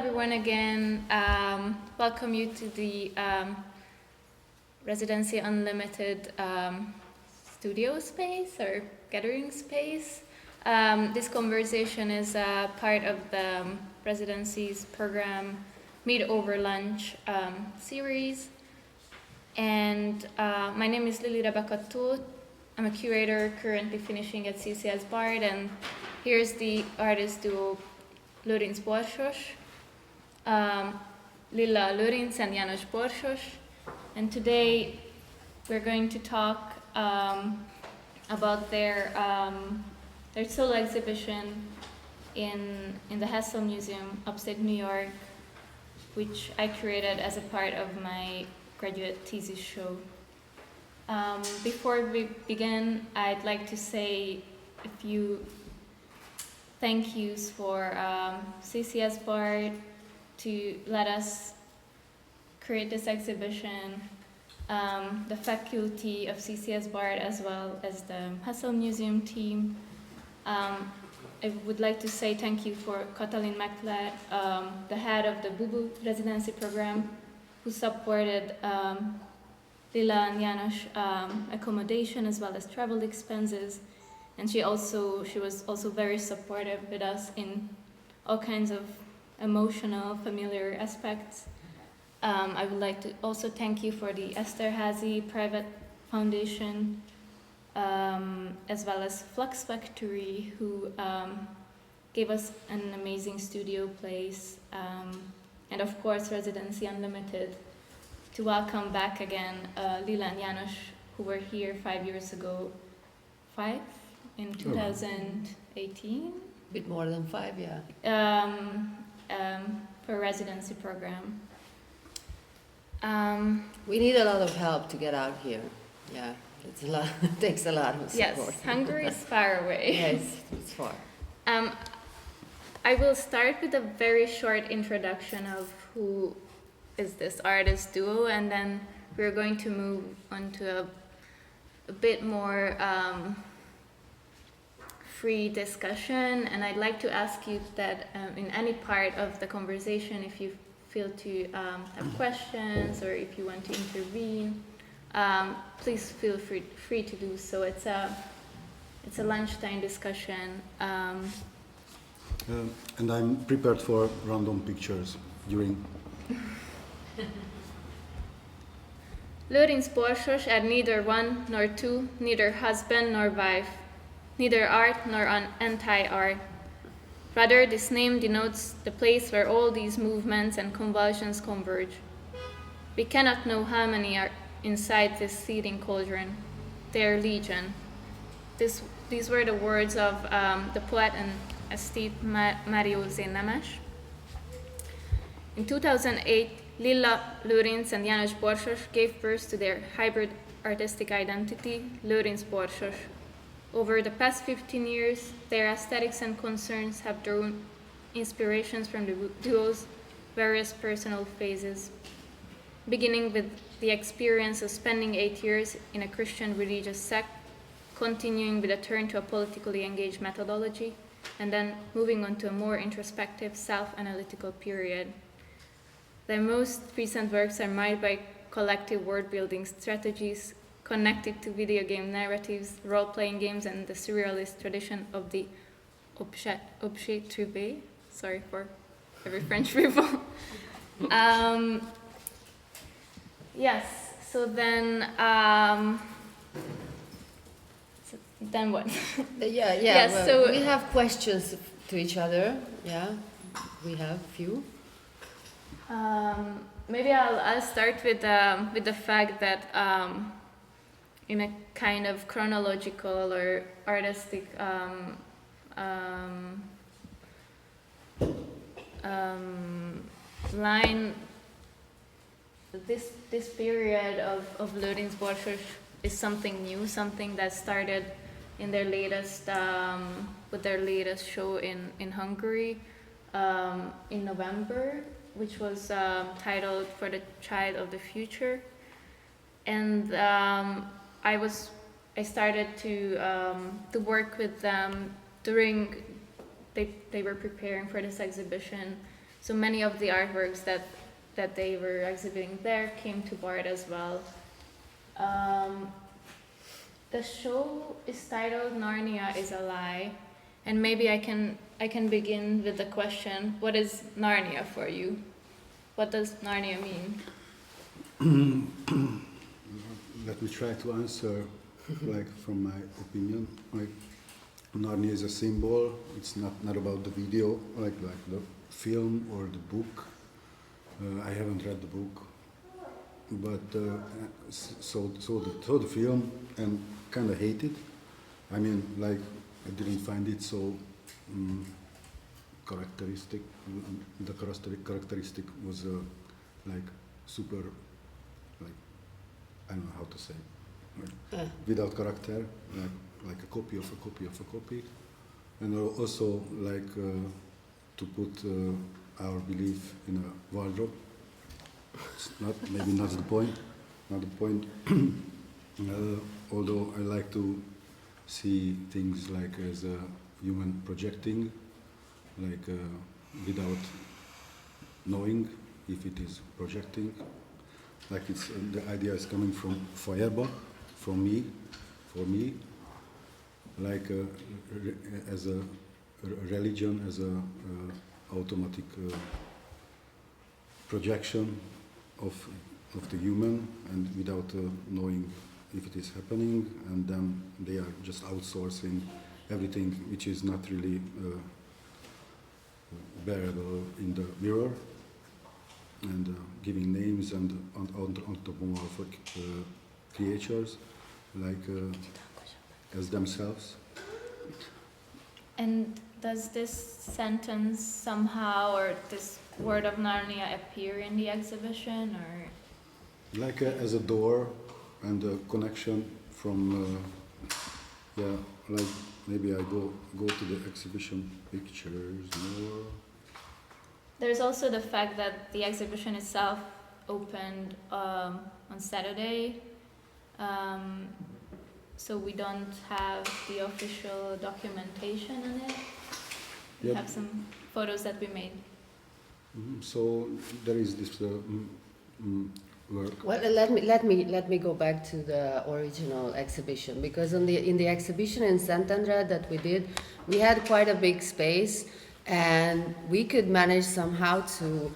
Everyone again, welcome you to the Residency Unlimited studio space or gathering space. This conversation is part of the residency's program Meet Over Lunch series. And my name is Lili Rebeka Toth. I'm a curator currently finishing at CCS Bard, and here's the artist duo Lőrinc Borsos, Lilla Lőrinc and János Borsos. And today we're going to talk about their solo exhibition in the Hessel Museum, upstate New York, which I curated as a part of my graduate thesis show. Before we begin, I'd like to say a few thank yous for CCS Bard to let us create this exhibition, the faculty of CCS Bard as well as the Hessel Museum team. I would like to say thank you for Katalin Mekler, the head of the BUBU residency program, who supported Lilla and János accommodation as well as travel expenses. And she was also very supportive with us in all kinds of emotional, familiar aspects. I would like to also thank you for the Esterházy Private Foundation, as well as Flux Factory, who gave us an amazing studio place, and of course Residency Unlimited, to welcome back again Lilla and János, who were here 5 years ago. In 2018? A bit more than 5, yeah. For a residency program. We need a lot of help to get out here. Yeah, it's a lot. It takes a lot of support. Yes, Hungary is far away. Yes, it's far. I will start with a very short introduction of who is this artist duo, and then we're going to move on to a bit more free discussion. And I'd like to ask you that in any part of the conversation, if you feel to have questions or if you want to intervene, please feel free to do so. It's a lunchtime discussion. And I'm prepared for random pictures during. Lőrinc Borsos are neither one nor two, neither husband nor wife, neither art nor anti-art. Rather, this name denotes the place where all these movements and convulsions converge. We cannot know how many are inside this seething cauldron. They are legion. These were the words of the poet and aesthete Mário Z. Nemes. In 2008, Lilla Lőrinc and János Borsos gave birth to their hybrid artistic identity, Lőrinc Borsos. Over the past 15 years, their aesthetics and concerns have drawn inspirations from the duo's various personal phases, beginning with the experience of spending 8 years in a Christian religious sect, continuing with a turn to a politically engaged methodology, and then moving on to a more introspective, self-analytical period. Their most recent works are marked by collective world-building strategies connected to video game narratives, role-playing games, and the surrealist tradition of the objet trouvé. Sorry for every French people. Yes, so then what? Yeah. Yes, well, so we have questions to each other. Yeah, we have few. Maybe I'll start with the fact that in a kind of chronological or artistic line, this period of Lőrinc Borsos is something new, something that started in their latest with their latest show in Hungary in November, which was titled For the Child of the Future. And I started to work with them during they were preparing for this exhibition So many of the artworks that they were exhibiting there came to Bard as well. The show is titled Narnia is a Lie, and maybe I can begin with the question, what is Narnia for you? What does Narnia mean? Let me try to answer, like from my opinion. Like Narnia is a symbol. It's not about the video, like the film or the book. I haven't read the book, but saw the film and kind of hate it. I mean, like I didn't find it so characteristic. The characteristic was like super, like I don't know how to say, like, without character, like a copy of a copy of a copy, and also like to put our belief in a wardrobe. It's maybe not the point. Not the point. Although I like to see things like as a human projecting, like without knowing if it is projecting. Like it's the idea is coming from Feuerbach, from me, for me. Like as a religion, as a automatic projection of the human, and without knowing if it is happening, and then they are just outsourcing everything which is not really bearable in the mirror, and giving names and anthropomorphic creatures like as themselves. And does this sentence somehow, or this word of Narnia, appear in the exhibition, or? Like as a door and a connection from, like maybe I go to the exhibition pictures more. There's also the fact that the exhibition itself opened on Saturday, so we don't have the official documentation on it. We Yep. have some photos that we made. So there is this work. Well, let me go back to the original exhibition, because in the exhibition in Szentendre that we did, we had quite a big space, and we could manage somehow to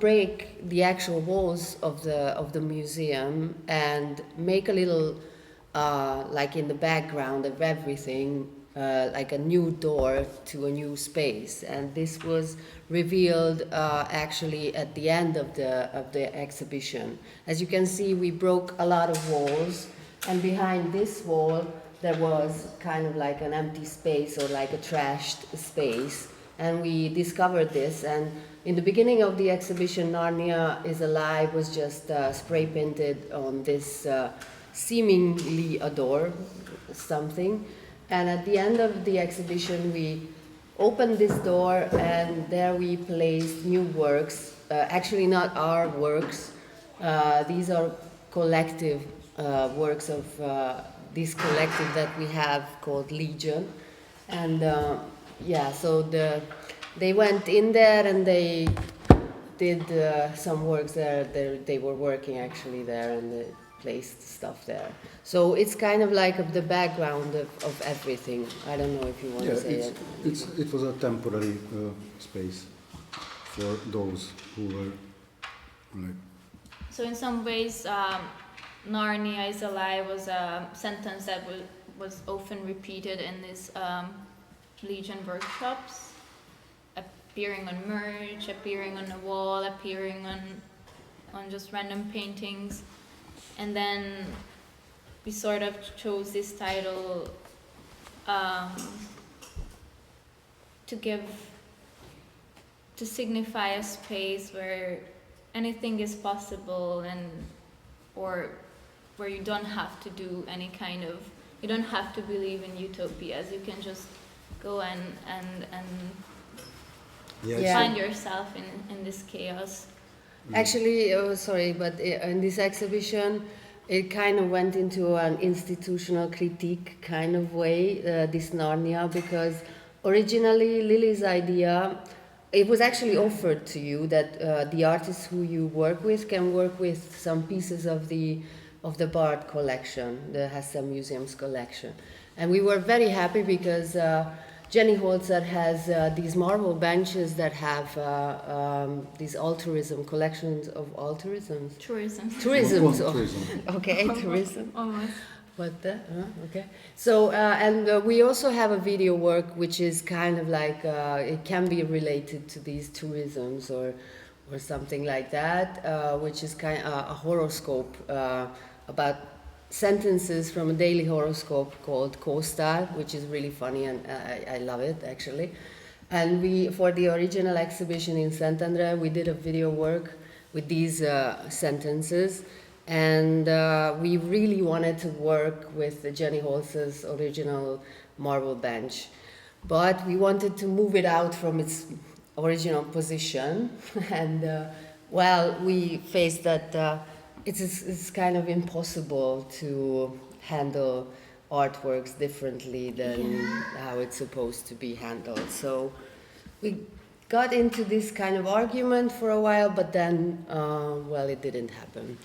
break the actual walls of the museum and make a little like in the background of everything, like a new door to a new space, and this was revealed actually at the end of the exhibition. As you can see, we broke a lot of walls, and behind this wall there was kind of like an empty space, or like a trashed space, and we discovered this. And in the beginning of the exhibition, Narnia is a Lie was just spray painted on this seemingly a door, something. And at the end of the exhibition, we opened this door, and there we placed new works, actually not our works. These are collective works of this collective that we have called Legion. And so they went in there and they did some works there. They were working actually there, and they placed stuff there. So it's kind of like the background of everything. I don't know if you want to say it. It was a temporary space for those who were like. So in some ways, Narnia is a Lie was a sentence that was often repeated in these Legion workshops, appearing on merch, appearing on the wall, appearing on just random paintings. And then we sort of chose this title to signify a space where anything is possible, or where you don't have to do any kind of, you don't have to believe in utopias. You can just go and find yourself in this chaos. Actually, sorry, but in this exhibition, it kind of went into an institutional critique kind of way, this Narnia, because originally Lili's idea it was actually offered to you that the artists who you work with can work with some pieces of the Bard collection, the Hesse Museum's collection. And we were very happy because Jenny Holzer has these marble benches that have these altruism, collections of altruisms. Tourisms. Okay, tourism. Almost. What the? Okay. So, and we also have a video work which is kind of like, it can be related to these tourisms or something like that, which is kind of a horoscope about sentences from a daily horoscope called Co-Star, which is really funny, and I love it actually. And we, for the original exhibition in Szentendre, we did a video work with these sentences. And we really wanted to work with Jenny Holz's original marble bench. But we wanted to move it out from its original position. And well, we faced that it's kind of impossible to handle artworks differently than how it's supposed to be handled. So we got into this kind of argument for a while, but then, well, it didn't happen.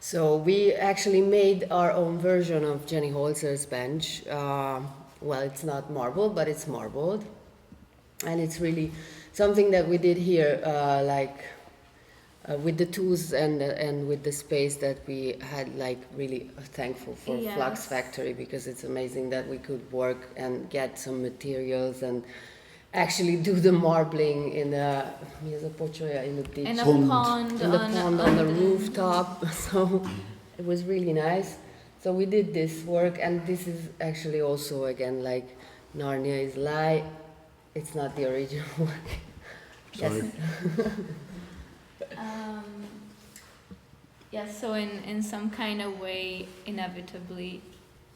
So we actually made our own version of Jenny Holzer's bench. Well, it's not marble, but it's marbled. And it's really something that we did here, with the tools and with the space that we had, like really thankful for Flux Factory, because it's amazing that we could work and get some materials and actually do the marbling in a ditch. In a pond. In the pond on the rooftop. So it was really nice. So we did this work, and this is actually also, again, like Narnia is a Lie. It's not the original work. Sorry. Yes, so in some kind of way, inevitably,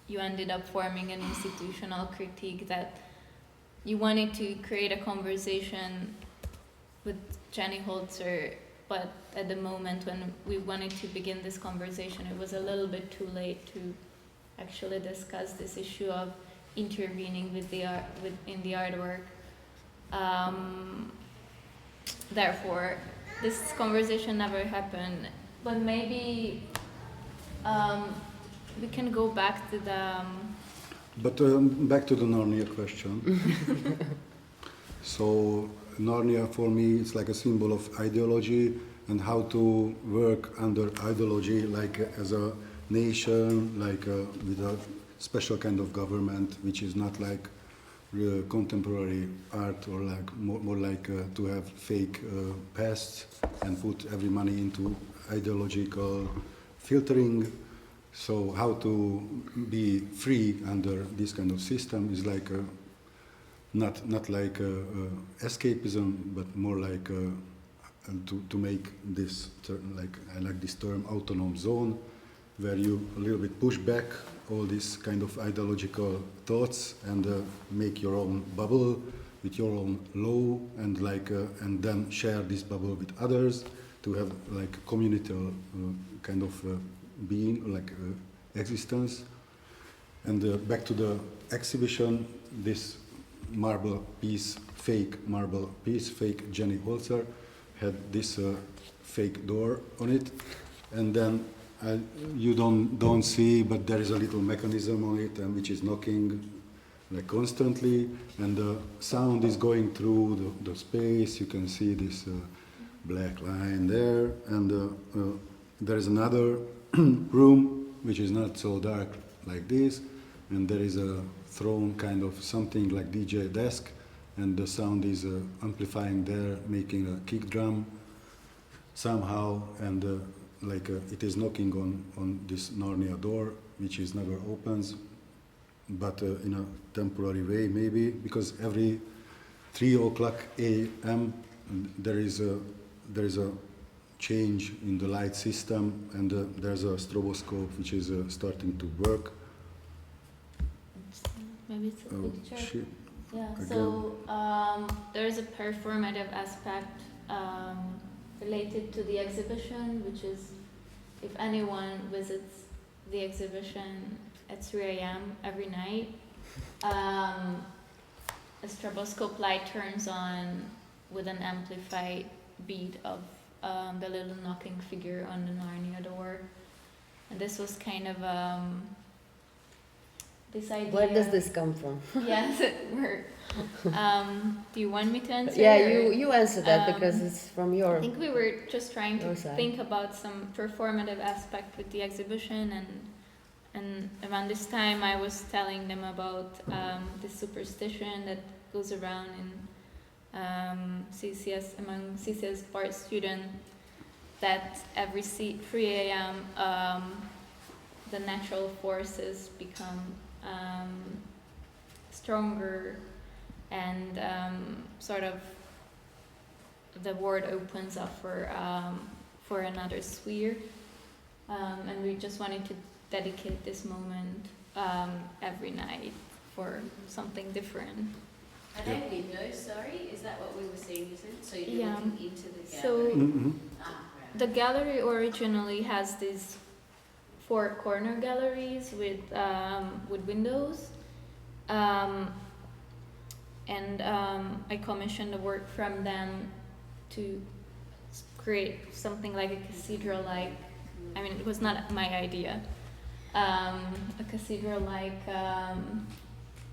you ended up forming an institutional critique that you wanted to create a conversation with Jenny Holzer, but at the moment when we wanted to begin this conversation, it was a little bit too late to actually discuss this issue of intervening with the art, in the artwork. Therefore, this conversation never happened. But maybe we can go back to the. But back to the Narnia question. So Narnia for me is like a symbol of ideology and how to work under ideology, like as a nation, like with a special kind of government, which is not like contemporary art or like more like to have fake pasts and put every money into ideological filtering. So how to be free under this kind of system is like not like escapism, but more like to make this term, like I like this term, autonomous zone, where you a little bit push back all these kind of ideological thoughts and make your own bubble with your own law, and like and then share this bubble with others to have like communal kind of being, like existence. And back to the exhibition, this marble piece, fake marble piece, fake Jenny Holzer, had this fake door on it, and then you don't see, but there is a little mechanism on it, and which is knocking like constantly, and the sound is going through the space. You can see this black line there, and there is another room which is not so dark like this, and there is a throne kind of something like DJ desk, and the sound is amplifying there, making a kick drum somehow, and like it is knocking on this Narnia door, which is never opens, but in a temporary way maybe, because every 3:00 a.m. there is a change in the light system, and there's a stroboscope which is starting to work. Maybe it's a picture. Shit. Yeah, Again. so there is a performative aspect related to the exhibition, which is if anyone visits the exhibition at 3 a.m. every night, a stroboscope light turns on with an amplified beat of the little knocking figure on the Narnia door. And this was kind of this idea. Where does this come from? Yes, where? Do you want me to answer? Yeah, or- you answer that because it's from I your. think we were just trying to your side. think about some performative aspect with the exhibition, and around this time I was telling them about this superstition that goes around in CCS among CCS Bard students, that every 3 a.m. The natural forces become stronger, and sort of the world opens up for another sphere, and we just wanted to dedicate this moment every night for something different. Are they windows, sorry? Is that what we were seeing, is it? So you're Yeah. looking into the So gallery? Mm-hmm. Right. the gallery originally has these 4 corner galleries with windows, and I commissioned the work from them to create something like a cathedral-like. I mean, it was not my idea. A cathedral-like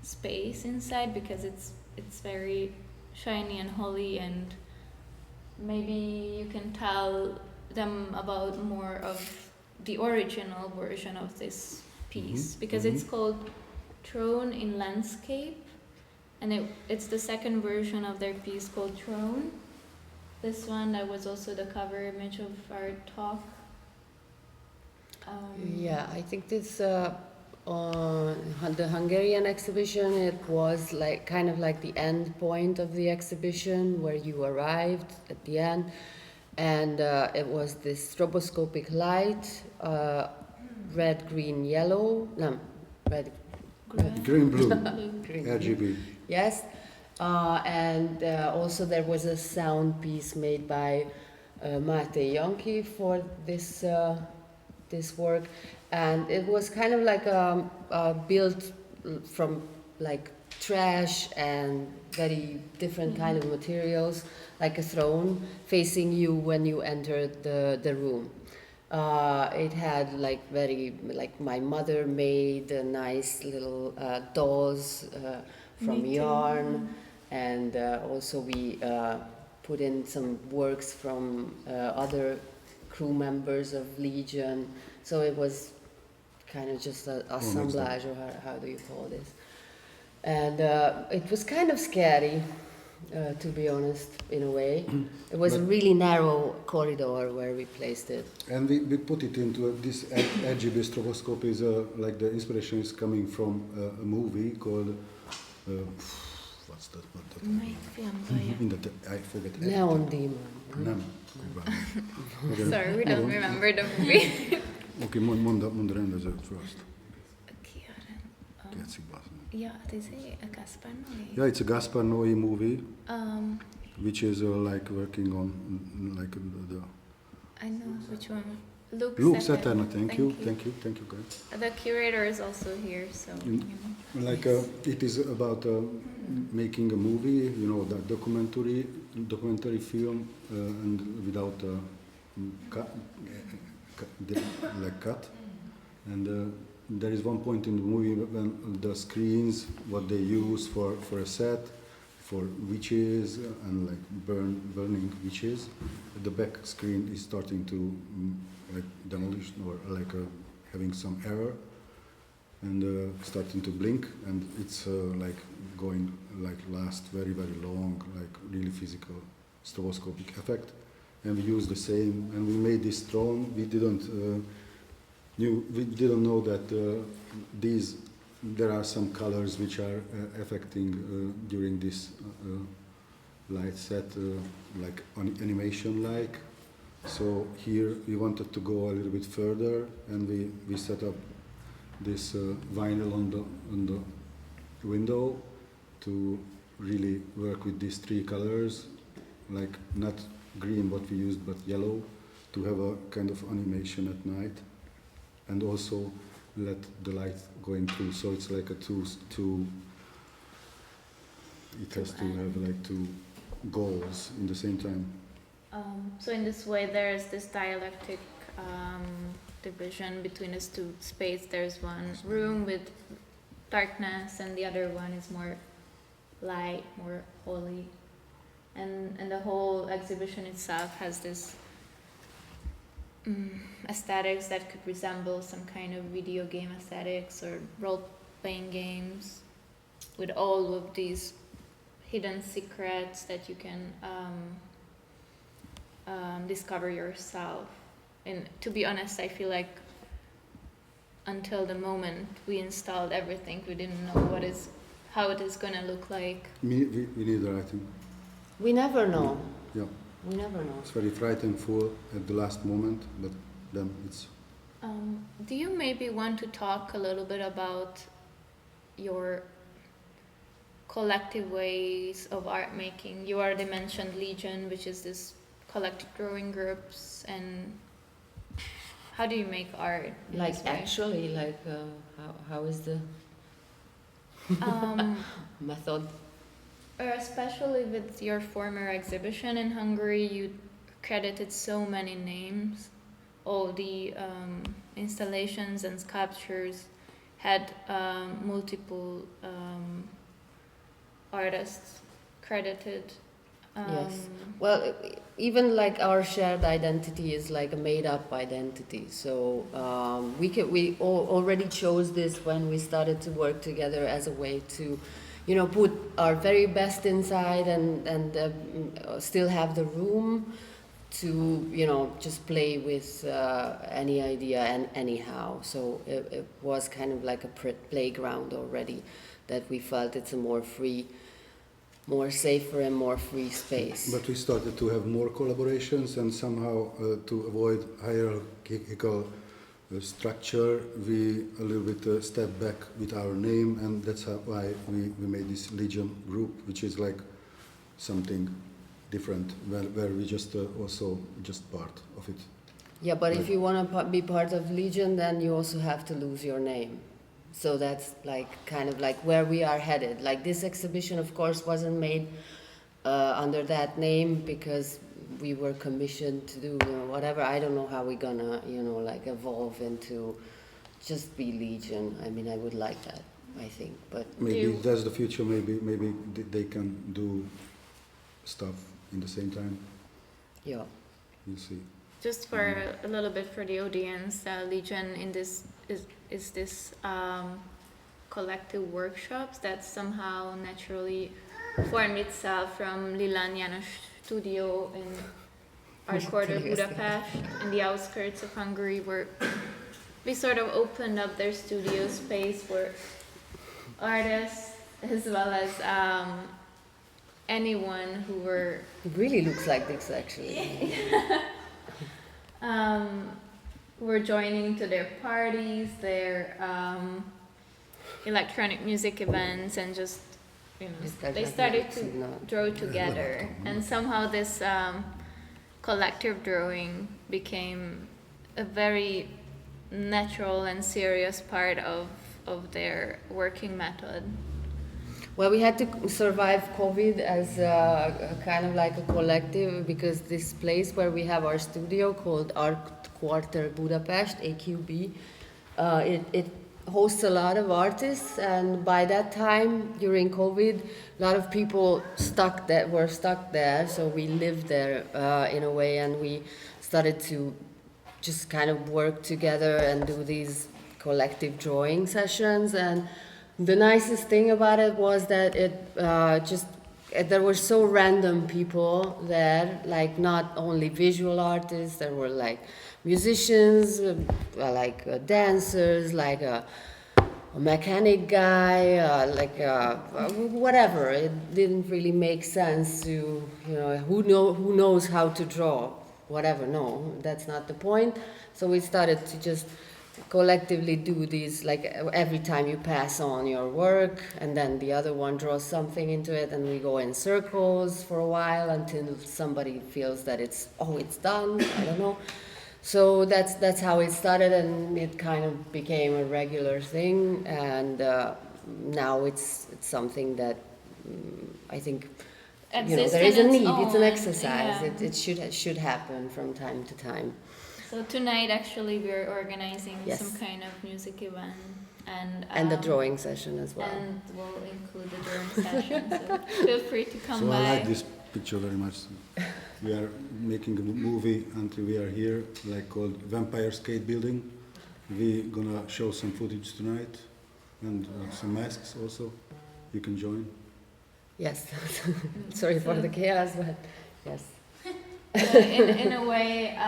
space inside, because it's very shiny and holy, and maybe you can tell them about more of the original version of this piece, because it's called Throne in Landscape, and it's the second version of their piece called Throne. This one, that was also the cover image of our talk. Yeah, I think this on the Hungarian exhibition, it was like kind of like the end point of the exhibition where you arrived at the end, and it was this stroboscopic light, red, green, yellow, no, red, Green, blue, green, RGB. yes, and also there was a sound piece made by Máté Janki for this this work, and it was kind of like built from like trash and very different kind of materials, like a throne facing you when you entered the room. It had like my mother made nice little dolls from yarn, and also we put in some works from other crew members of Legion. So it was kind of just an assemblage, or how do you call this? And it was kind of scary, to be honest, in a way. It was a really narrow corridor where we placed it. And we put it into this RGB stroboscope is like the inspiration is coming from a movie called what's that? I forget. Neon Demon. Nem. Sorry, we don't remember the movie. Oké, mondd a rendezőt first. Yeah, is it a Gaspar Noé? Yeah, it's a Gaspar Noé movie, Um, which is like working on like the I know which one. Luke Saturn. Thank you, guys. The curator is also here, so you know. Like it is about making a movie, you know, that documentary film, and without cut. And there is one point in the movie when the screens, what they use for a set, for witches and like burning witches, the back screen is starting to like demolish, or like having some error, and starting to blink, and it's like going like last very long, like really physical stroboscopic effect. And we use the same, and we made this throne. We didn't know that there are some colors which are affecting during this light set, like animation like. So here we wanted to go a little bit further, and we set up this vinyl on the window to really work with these 3 colors, like not green what we used, but yellow, to have a kind of animation at night, and also let the light going through. So it's like a two. It has to have like two goals in the same time. So in this way, there is this dialectic division between these two spaces. There's one room with darkness, and the other one is more light, more holy. And the whole exhibition itself has this aesthetics that could resemble some kind of video game aesthetics or role-playing games, with all of these hidden secrets that you can discover yourself. And to be honest, I feel like until the moment we installed everything, we didn't know how it is gonna look like. We neither, I think. We never know. Yeah. We never know. It's very frightening at the last moment, but then it's... Do you maybe want to talk a little bit about your collective ways of art making? You already mentioned Legion, which is this collective drawing groups, and how do you make art? Like actually, like how is the method? Especially with your former exhibition in Hungary, you credited so many names. All the installations and sculptures had multiple artists credited. Yes. Well, even like our shared identity is like a made-up identity. So we already chose this when we started to work together as a way to, you know, put our very best inside and still have the room to, you know, just play with any idea and anyhow. So it was kind of like a playground already, that we felt it's a more free, more safer and more free space. But we started to have more collaborations, and somehow to avoid hierarchical structure, we a little bit step back with our name, and that's why we made this Legion group, which is like something different, where we just also just part of it. Yeah, but if you want to be part of Legion, then you also have to lose your name. So that's like kind of like where we are headed. Like this exhibition, of course, wasn't made under that name because we were commissioned to do, you know, whatever. I don't know how we're gonna, you know, like evolve into just be Legion. I mean, I would like that, I think, but maybe that's the future. Maybe they can do stuff in the same time. yeah. We'll see. Just for a little bit for the audience, Legion in this is this collective workshops that somehow naturally formed itself from Lilla and János studio in art quarter Budapest, in the outskirts of Hungary, where we sort of opened up their studio space for artists as well as anyone who were... It really looks like this, actually. Who were joining to their parties, their electronic music events, and just, you know, they started to draw together. And somehow this collective drawing became a very natural and serious part of their working method. Well, we had to survive COVID as a kind of like a collective, because this place where we have our studio called Art Quarter Budapest, AQB, it hosts a lot of artists, and by that time, during COVID, a lot of people were stuck there, so we lived there in a way, and we started to just kind of work together and do these collective drawing sessions. And the nicest thing about it was that there were so random people there, like not only visual artists, there were like musicians, like dancers, like a mechanic guy, whatever. It didn't really make sense to, you know, who knows how to draw, whatever. No, that's not the point. So we started to just collectively do these, like every time you pass on your work, and then the other one draws something into it, and we go in circles for a while until somebody feels that it's done. I don't know. So that's how it started, and it kind of became a regular thing, and now it's something that I think there is a need. It's an own, exercise. yeah. It should happen from time to time. So tonight, actually, we're organizing Yes. some kind of music event, And the drawing session as well. and we'll include the drawing session. So feel free to come So by. I like this picture very much. We are making a movie until we are here, like called Vampire Skate Building. We're gonna show some footage tonight and some masks also. You can join. Yes. Sorry for the chaos, but yes. So in a way,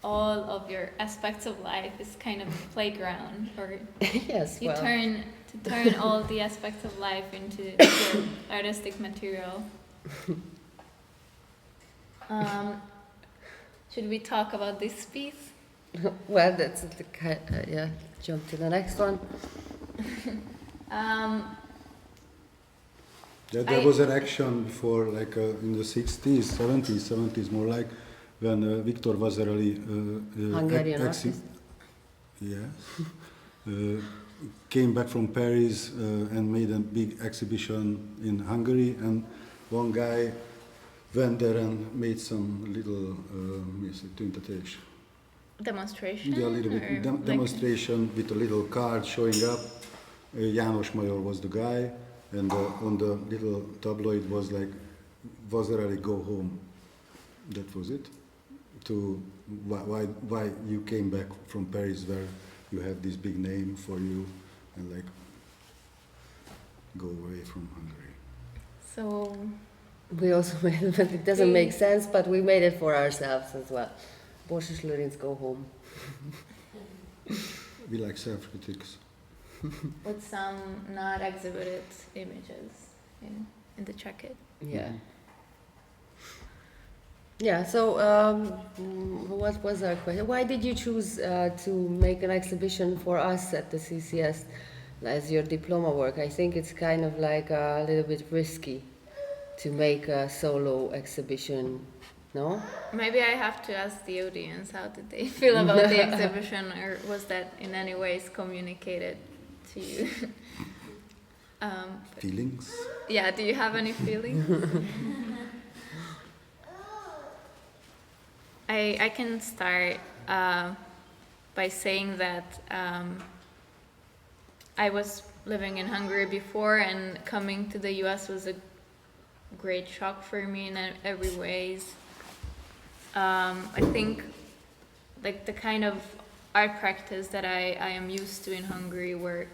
all of your aspects of life is kind of a playground, or Yes. you Well. turn all the aspects of life into your artistic material. Should we talk about this piece? Well, that's the kind. Yeah. Jump to the next one. There was an action before, like in the 60s, 70s more like, when Victor Vasarely, Hungarian artist. yes, came back from Paris and made a big exhibition in Hungary, and one guy went there and made some little tüntetés. Demonstration? Yeah, a little or bit like- demonstration with a little card showing up. János Major was the guy, and on the little tabloid was like, Vasarely, go home. That was it. To why you came back from Paris, where you have this big name for you, and like go away from Hungary. So We also made it, but it doesn't make sense, but we made it for ourselves as well. Borsos Lőrinc, go home. We like self-critics. with some not exhibited images in the jacket. Yeah. Yeah, so what was our question? Why did you choose to make an exhibition for us at the CCS as your diploma work? I think it's kind of like a little bit risky to make a solo exhibition, no? Maybe I have to ask the audience how did they feel about the exhibition, or was that in any ways communicated to you? Feelings? Yeah, do you have any feelings? I can start by saying that I was living in Hungary before, and coming to the US was a great shock for me in every ways. I think like the kind of art practice that I am used to in Hungary, where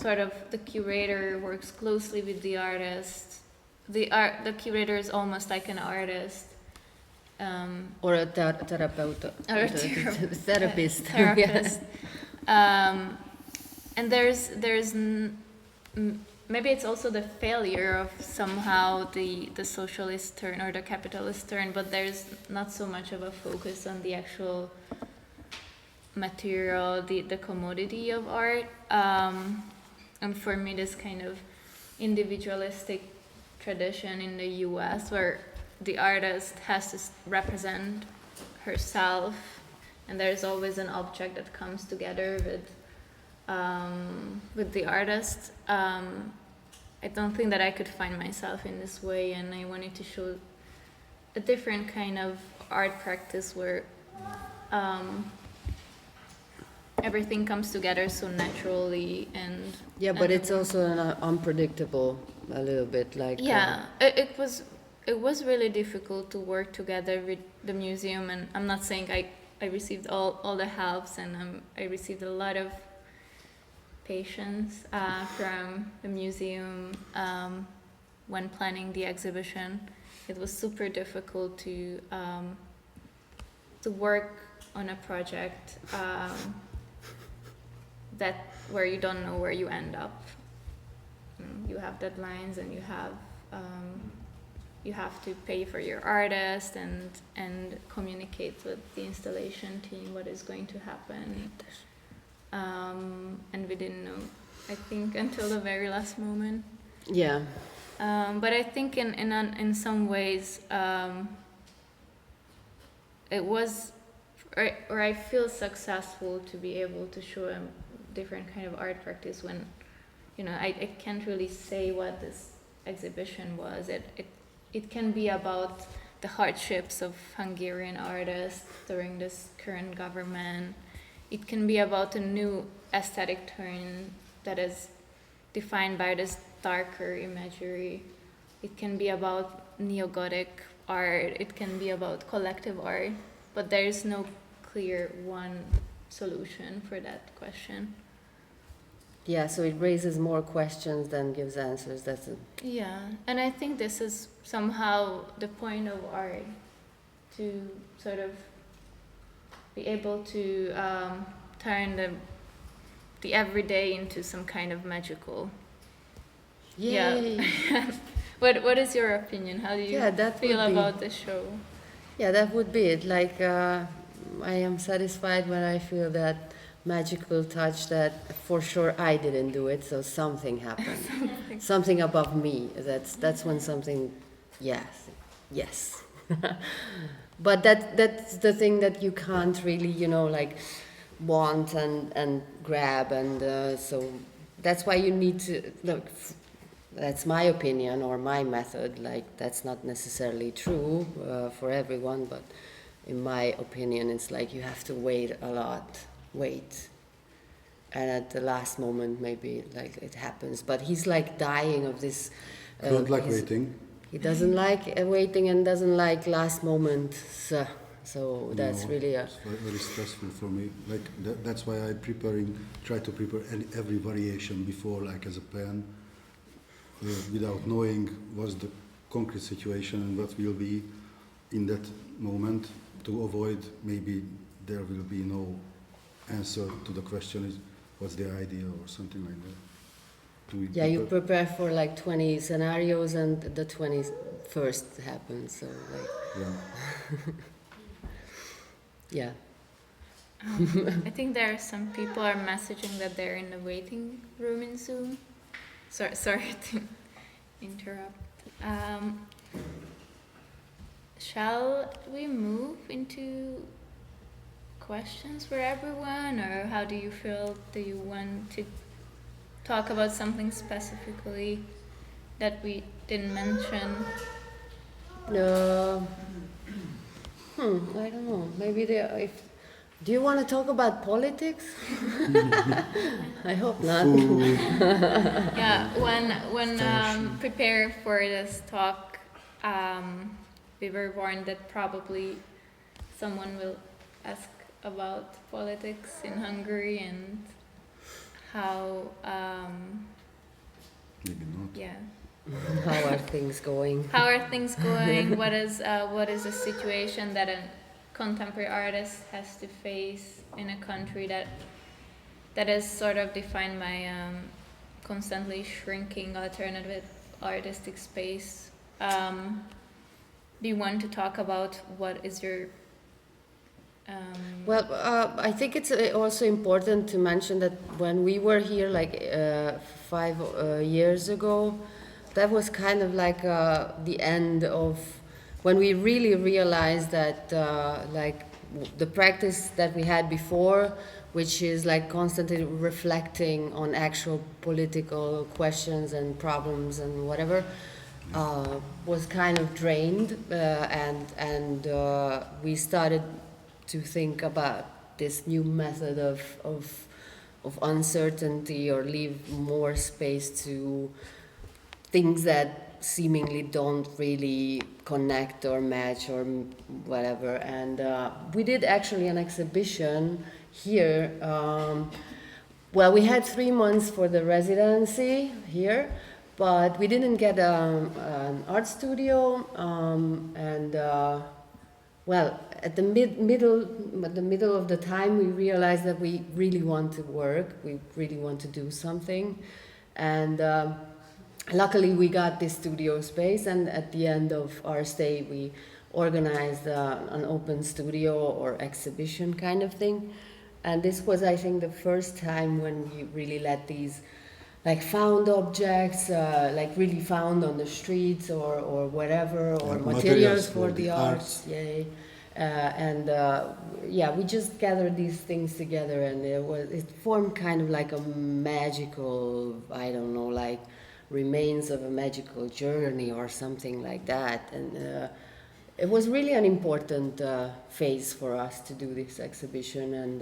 sort of the curator works closely with the artist. The curator is almost like an artist. Or a therapist. Or a Therapist. Therapist. And maybe it's also the failure of somehow the socialist turn or the capitalist turn, but there's not so much of a focus on the actual material, the commodity of art. And for me, this kind of individualistic tradition in the US, where the artist has to represent herself, and there's always an object that comes together with the artist. I don't think that I could find myself in this way, and I wanted to show a different kind of art practice where everything comes together so naturally and Yeah, but it's also unpredictable a little bit, like yeah. It was really difficult to work together with the museum, and I'm not saying I received all the helps, and I received a lot of patience from the museum when planning the exhibition. It was super difficult to work on a project where you don't know where you end up. You have deadlines, and you have to pay for your artist and communicate with the installation team what is going to happen. And we didn't know, I think, until the very last moment. Yeah. But I think in some ways it was, or I feel successful to be able to show a different kind of art practice when, I can't really say what this exhibition was. It can be about the hardships of Hungarian artists during this current government. It can be about a new aesthetic turn that is defined by this darker imagery. It can be about neo-Gothic art. It can be about collective art. But there is no clear one solution for that question. Yeah, so it raises more questions than gives answers. That's it. Yeah, and I think this is somehow the point of art, to sort of be able to turn the everyday into some kind of magical. Yay! Yeah. What is your opinion? How do you feel about the show? Yeah, that would be it. Like, I am satisfied when I feel that magical touch that for sure I didn't do it, so something happened. Something above me. That's when something, yes. But that's the thing that you can't really, like, want and grab, and so that's why you need to look. That's my opinion or my method. Like, that's not necessarily true for everyone, but in my opinion, it's like you have to wait a lot. And at the last moment, maybe like it happens. But he's like dying of this. I don't like waiting. He doesn't like waiting and doesn't like last moment. So that's really it's very stressful for me. Like that's why I try to prepare every variation before, like as a plan, without knowing what's the concrete situation and what will be in that moment, to avoid maybe there will be no answer to the question is what's the idea or something like that. You prepare for like 20 scenarios and the 21st happens, so like yeah. I think there are some people are messaging that they're in the waiting room in Zoom. Sorry to interrupt. Shall we move into questions for everyone, or how do you feel? Do you want to talk about something specifically that we didn't mention? I don't know. Maybe do you want to talk about politics? I hope not. Yeah, when preparing for this talk, we were warned that probably someone will ask about politics in Hungary and how. Maybe not. Yeah. How are things going? How are things going? What is the situation that a contemporary artist has to face in a country that is sort of defined by constantly shrinking alternative artistic space? Do you want to talk about what is your Well, I think it's also important to mention that when we were here like 5 years ago, that was kind of like the end of when we really realized that like the practice that we had before, which is like constantly reflecting on actual political questions and problems and whatever, was kind of drained, and we started to think about this new method of uncertainty, or leave more space to things that seemingly don't really connect or match or whatever. And we did actually an exhibition here. Well, we had 3 months for the residency here, but we didn't get an art studio, and well, at the middle of the time, we realized that we really want to work, we really want to do something, and luckily we got this studio space, and at the end of our stay, we organized an open studio or exhibition kind of thing, and this was, I think, the first time when we really let these like found objects, like really found on the streets or whatever, or materials for the arts. Yay. Yeah, we just gathered these things together, and it formed kind of like a magical, I don't know, like remains of a magical journey or something like that. And it was really an important phase for us to do this exhibition, and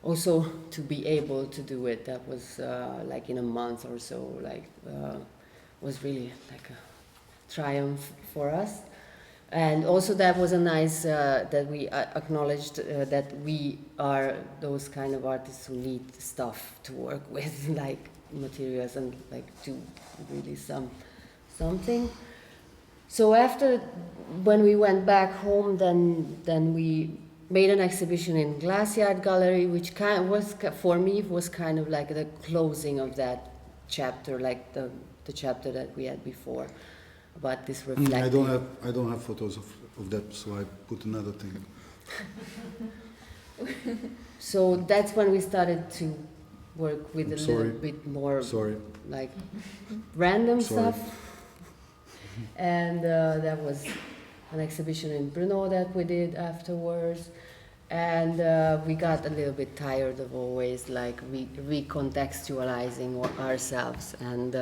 also to be able to do it. That was like in a month or so, was really like a triumph for us. And also that was a nice, that we acknowledged that we are those kind of artists who need stuff to work with, like materials, and like do really something. So after, when we went back home, then we made an exhibition in Glaciard Gallery, which kind of was, for me, was kind of like the closing of that chapter, like the chapter that we had before. About this reflecting. I don't have photos of that, so I put another thing. So that's when we started to work with little bit more like random stuff. And that was an exhibition in Brno that we did afterwards. And we got a little bit tired of always like recontextualizing ourselves, and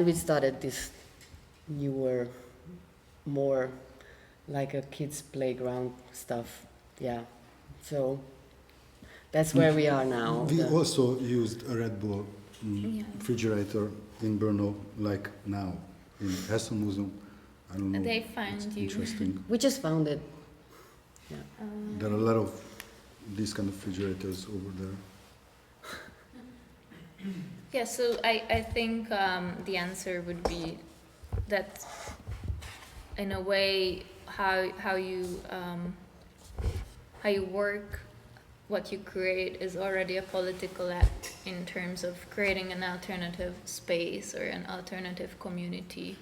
we started this newer, more like a kids' playground stuff. Yeah, so that's where we are now. We also used a Red Bull refrigerator in Brno, like now in Hessen Museum. I don't know. They find it's you. Interesting. We just found it. Yeah. There are a lot of these kind of refrigerators over there. Yeah, so I think the answer would be that, in a way, how you work, what you create is already a political act in terms of creating an alternative space or an alternative community,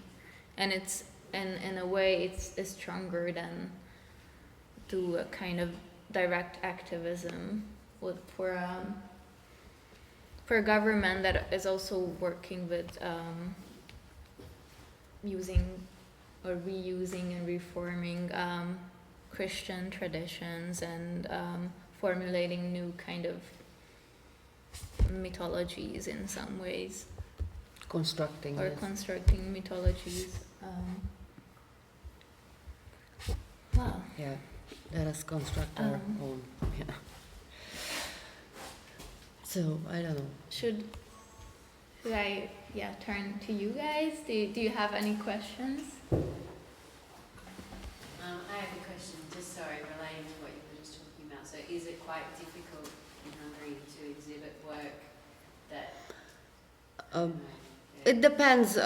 and it's in a way it's stronger than do a kind of direct activism for a government that is also working with using or reusing and reforming Christian traditions and formulating new kind of mythologies in some ways. Constructing. Or yes. constructing mythologies. Wow. Yeah, let us construct our own. Yeah. So, I don't know. Should I turn to you guys? Do you have any questions? I have a question, just relating to what you were just talking about. So is it quite difficult in Hungary to exhibit work that... It depends.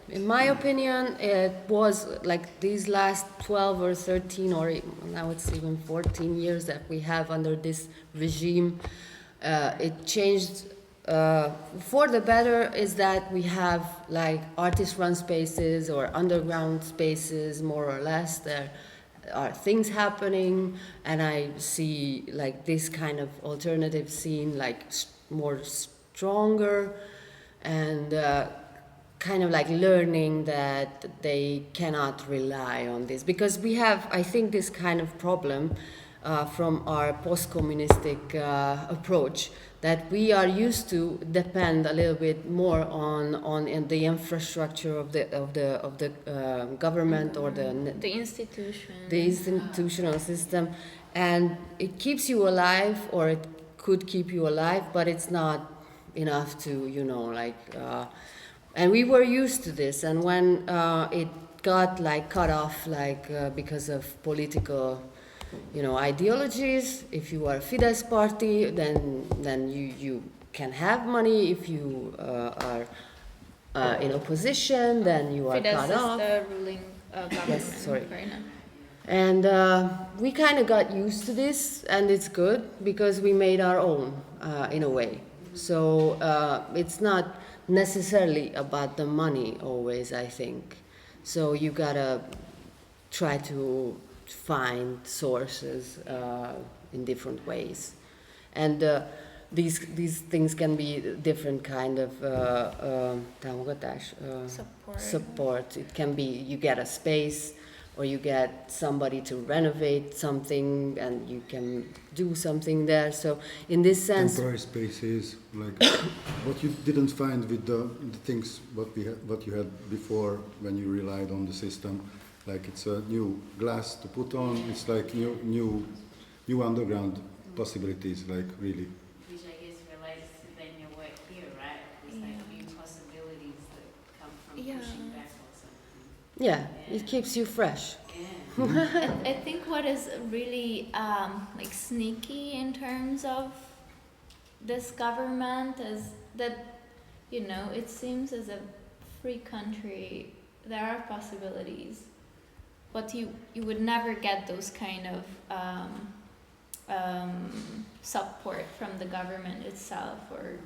In my opinion, it was like these last 12 or 13 or now it's even 14 years that we have under this regime. It changed for the better is that we have like artist-run spaces or underground spaces, more or less. There are things happening, and I see like this kind of alternative scene like more stronger, and kind of like learning that they cannot rely on this, because we have, I think, this kind of problem from our post-communistic approach, that we are used to depend a little bit more on the infrastructure of the government or the institutional system, and it keeps you alive, or it could keep you alive, but it's not enough to, and we were used to this, and when it got like cut off, because of political, ideologies. If you are Fidesz party, then you can have money. If you are in opposition, then you are cut off. Fidesz is the ruling government. Yes, sorry. Right now. And we kind of got used to this, and it's good because we made our own in a way. So it's not necessarily about the money always, I think. So you gotta try to find sources in different ways, and these things can be different kind of támogatás, support. It can be you get a space, or you get somebody to renovate something and you can do something there. So in this sense, temporary spaces, like what you didn't find with the things what you had before when you relied on the system, like it's a new glass to put on. It's like new underground possibilities, like really. Which I guess relates to then your work here, right? There's like new possibilities that come from pushing back or something. yeah, it keeps you fresh. Yeah. I think what is really like sneaky in terms of this government is that, you know, it seems as a free country there are possibilities, but you would never get those kind of support from the government itself, or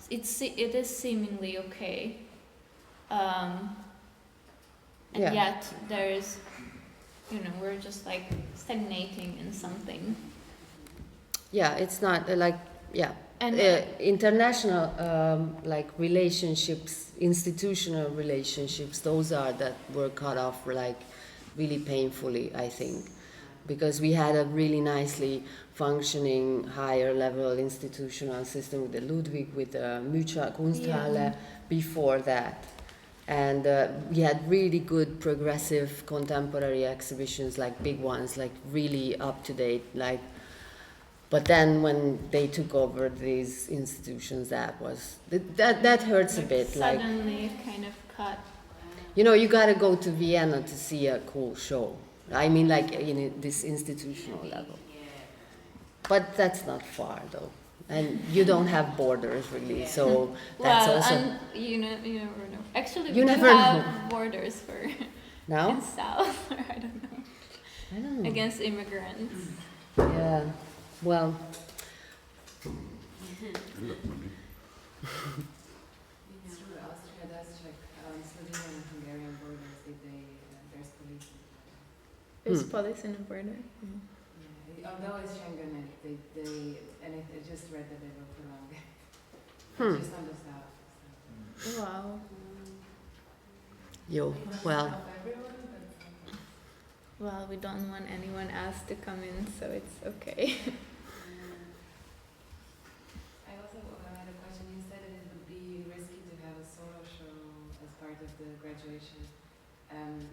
it is seemingly okay, and Yeah. yet there's, you know, we're just like stagnating in something. Yeah, it's not like, yeah. And International like relationships, institutional relationships, those are that were cut off like really painfully, I think, because we had a really nicely functioning higher level institutional system with the Ludwig, with the Kunsthalle before that. And we had really good progressive contemporary exhibitions, like big ones, like really up to date, like. But then when they took over these institutions, that hurts a bit. Like, suddenly it kind of cut. you know, you gotta go to Vienna to see a cool show. I mean, like in this institutional level. But that's not far though, and you don't have borders really. So that's Well, also and you never know. Actually, You we do never have know. borders for now. in South, or I don't know, I don't know. against immigrants. Yeah. Well, It's true. Austria does check Slovenian and Hungarian borders. There's police. There's police in the border. Mm. Yeah. Although it's Schengen, and I just read that they will prolong it. Just on the south. Wow. yo, well, Well, we don't want anyone else to come in, so it's okay. I also had a question. You said it would be risky to have a solo show as part of the graduation,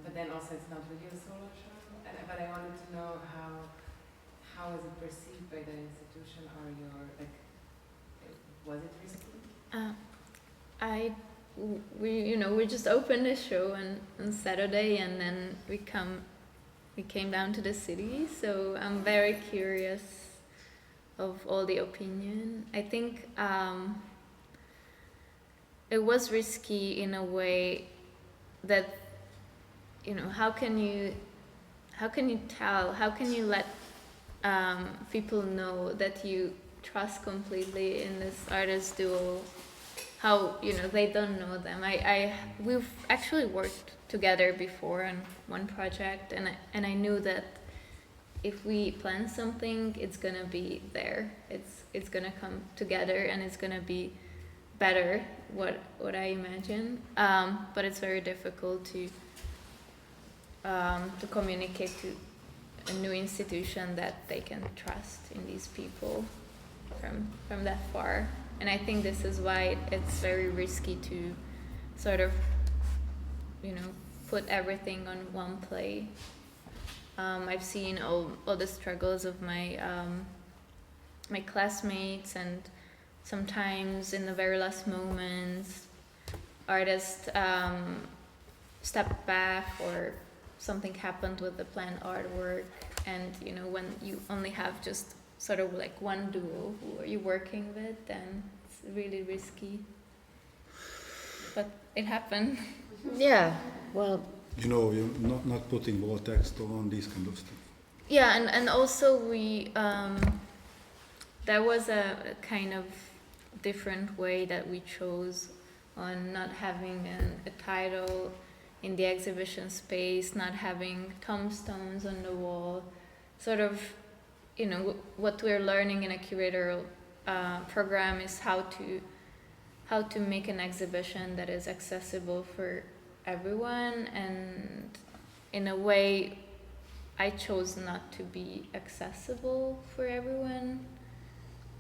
but then also it's not really a solo show. But I wanted to know how is it perceived by the institution, or was it risky? We just opened the show on Saturday, and then we came down to the city, so I'm very curious of all the opinion. I think it was risky in a way that, you know, how can you let people know that you trust completely in this artist duo? How, you know, they don't know them. We've actually worked together before on one project, and I knew that if we plan something, it's gonna be there. It's gonna come together, and it's gonna be better. What I imagine. But it's very difficult to communicate to a new institution that they can trust in these people from that far. And I think this is why it's very risky to sort of, you know, put everything on one play. I've seen all the struggles of my my classmates, and sometimes in the very last moments, artists step back, or something happened with the planned artwork, and you know, when you only have just sort of like one duo who are you working with, then it's really risky. But it happened. yeah, well, You know, you're not putting wall text on these kind of stuff. Yeah, and also we there was a kind of different way that we chose on not having a title in the exhibition space, not having tombstones on the wall, sort of, you know, what we're learning in a curatorial program is how to make an exhibition that is accessible for everyone, and in a way, I chose not to be accessible for everyone.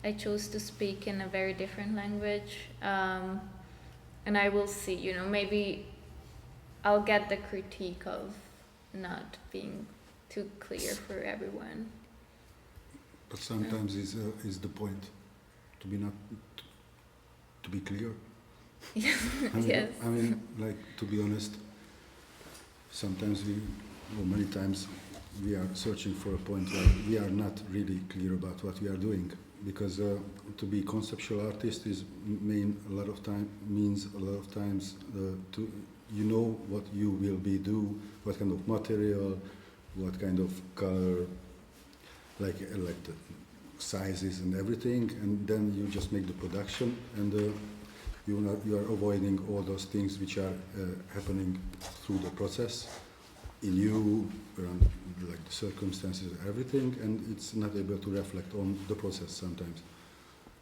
I chose to speak in a very different language. And I will see, you know, maybe I'll get the critique of not being too clear for everyone. But sometimes is the point to be not to be clear. Yes. I mean, like, to be honest, sometimes many times we are searching for a point where we are not really clear about what we are doing, because to be conceptual artist means a lot of times to you know what you will be do, what kind of material, what kind of color, like the sizes and everything, and then you just make the production, and you are avoiding all those things which are happening through the process in you, around like the circumstances, everything, and it's not able to reflect on the process sometimes.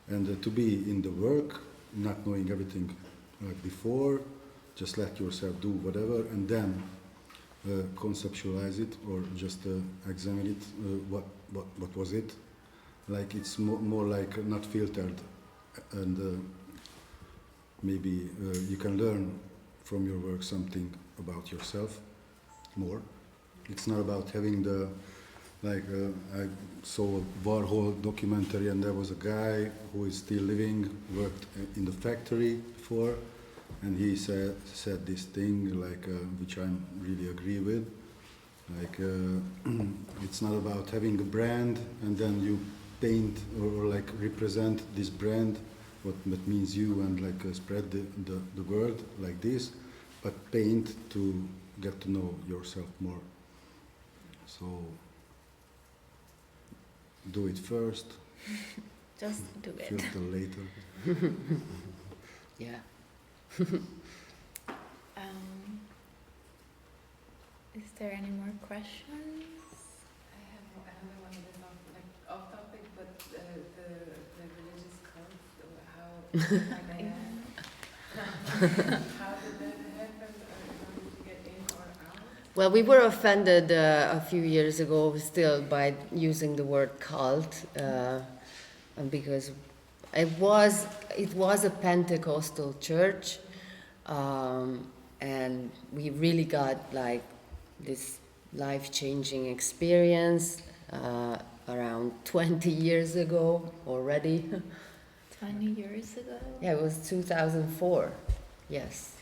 And to be in the work, not knowing everything before, just let yourself do whatever, and then conceptualize it or just examine it. What was it? Like, it's more like not filtered, and maybe you can learn from your work something about yourself more. It's not about having the, like, I saw a Warhol documentary, and there was a guy who is still living, worked in the factory before, and he said this thing, like, which I really agree with, like, it's not about having a brand and then you paint or like represent this brand, what that means you, and like spread the word like this, but paint to get to know yourself more. So do it first. Just do it. Filter later. Yeah. Is there any more questions? I have another one that is off topic, but the religious cult, how are they? How did that happen? How did you get in or out? Well, we were offended a few years ago still by using the word cult, because it was a Pentecostal church, and we really got like this life-changing experience around 20 years ago already. 20 years ago? Yeah, it was 2004. Yes.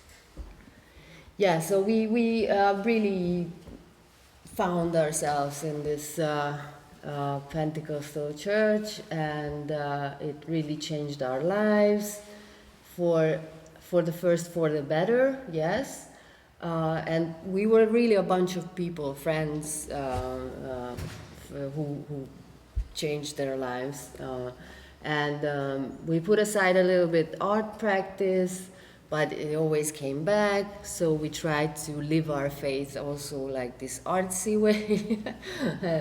Yeah, so we really found ourselves in this Pentecostal church, and it really changed our lives for the better, yes. And we were really a bunch of people, friends, who changed their lives. And we put aside a little bit art practice, but it always came back. So we tried to live our faith also like this artsy way,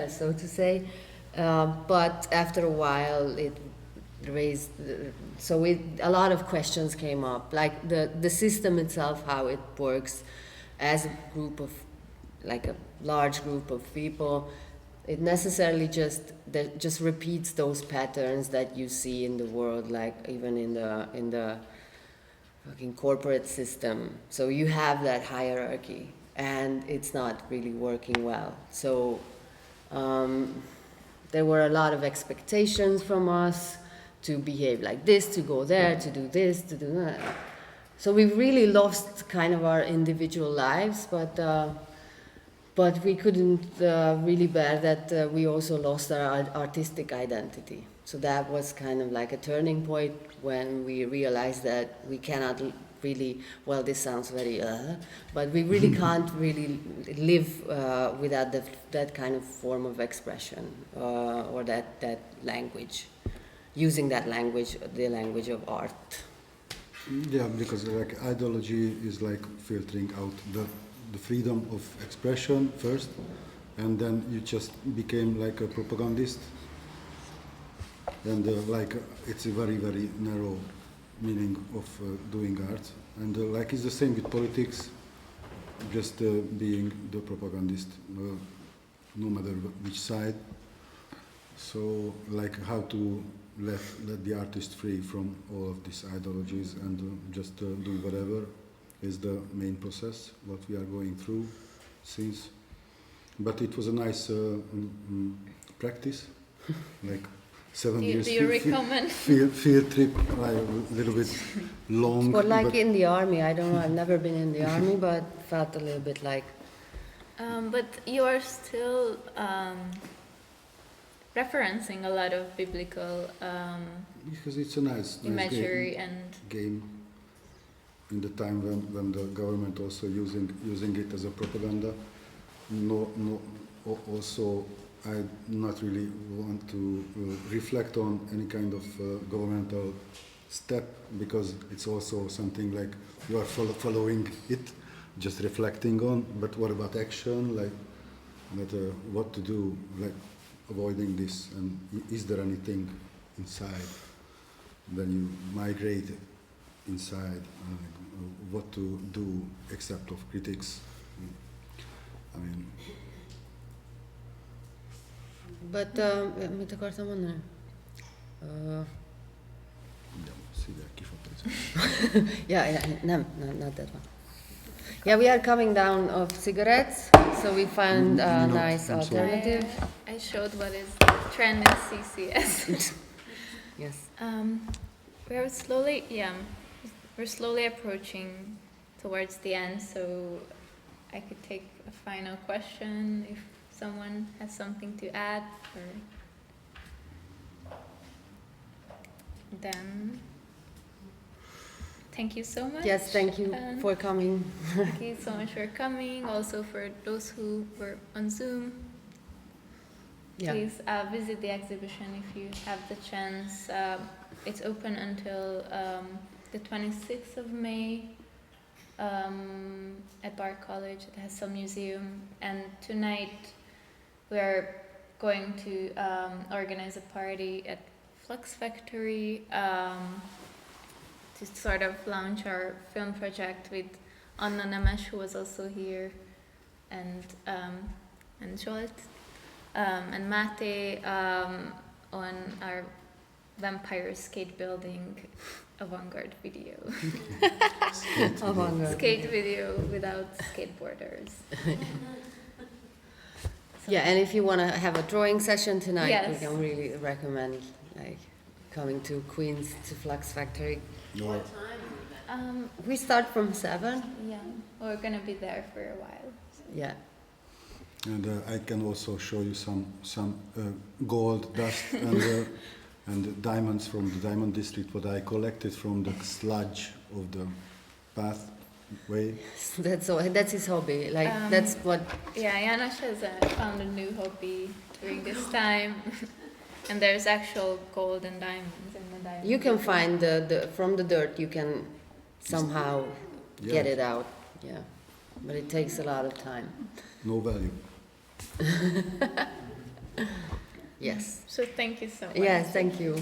so to say. But after a while, it raised, a lot of questions came up, like the system itself, how it works as a group of, like a large group of people. It necessarily just repeats those patterns that you see in the world, like even in the fucking corporate system. So you have that hierarchy, and it's not really working well. So there were a lot of expectations from us to behave like this, to go there, to do this, to do that. So we really lost kind of our individual lives, but we couldn't really bear that we also lost our artistic identity. So that was kind of like a turning point when we realized that we cannot really, well, this sounds very, but we really can't really live without that kind of form of expression or that language, using that language, the language of art. Yeah, because like ideology is like filtering out the freedom of expression first, and then you just became like a propagandist, and like it's a very, very narrow meaning of doing art, and like it's the same with politics. just being the propagandist, no matter which side. So, like how to let the artist free from all of these ideologies and just do whatever is the main process what we are going through since. But it was a nice practice, like 7 years. Do you recommend? Field trip, like a little bit long. But like but in the army, I don't know, I've never been in the army, but felt a little bit like, But you are still referencing a lot of biblical because it's a nice imagery and game in the time when the government also using it as a propaganda. Also I not really want to reflect on any kind of governmental step, because it's also something like you are following it, just reflecting on. But what about action? Like, what to do? Like avoiding this, and is there anything inside when you migrate inside? What to do except of critics? I mean. but mit akartam mondani? Yeah, no, not that one. Yeah, we are coming down of cigarettes, so we find a nice alternative. I showed what is the trend in CCS. Yes. We're slowly approaching towards the end, so I could take a final question if someone has something to add, or then thank you so much. Yes, thank you for coming. Thank you so much for coming. Also for those who were on Zoom, Yeah. please visit the exhibition if you have the chance. It's open until the 26th of May at Bard College. It has some museum, and tonight we are going to organize a party at Flux Factory to sort of launch our film project with Anna Nemes, who was also here, and Zsolt, and Mate on our vampire skate building avant-garde video. Avant-garde. Skate video without skateboarders. Yeah, and if you want to have a drawing session tonight, Yes. we can really recommend like coming to Queens to Flux Factory. What time? We start from 7. Yeah, we're gonna be there for a while. So. Yeah. And I can also show you some gold dust and diamonds from the diamond district, what I collected from the sludge of the pathway. That's his hobby. Like that's what. Yeah, János has found a new hobby during this time, and there's actual gold and diamonds in the diamond. You can find the from the dirt. You can somehow get it out. Yeah, but it takes a lot of time. No value. Yes. So thank you so much. Yes. Thank you.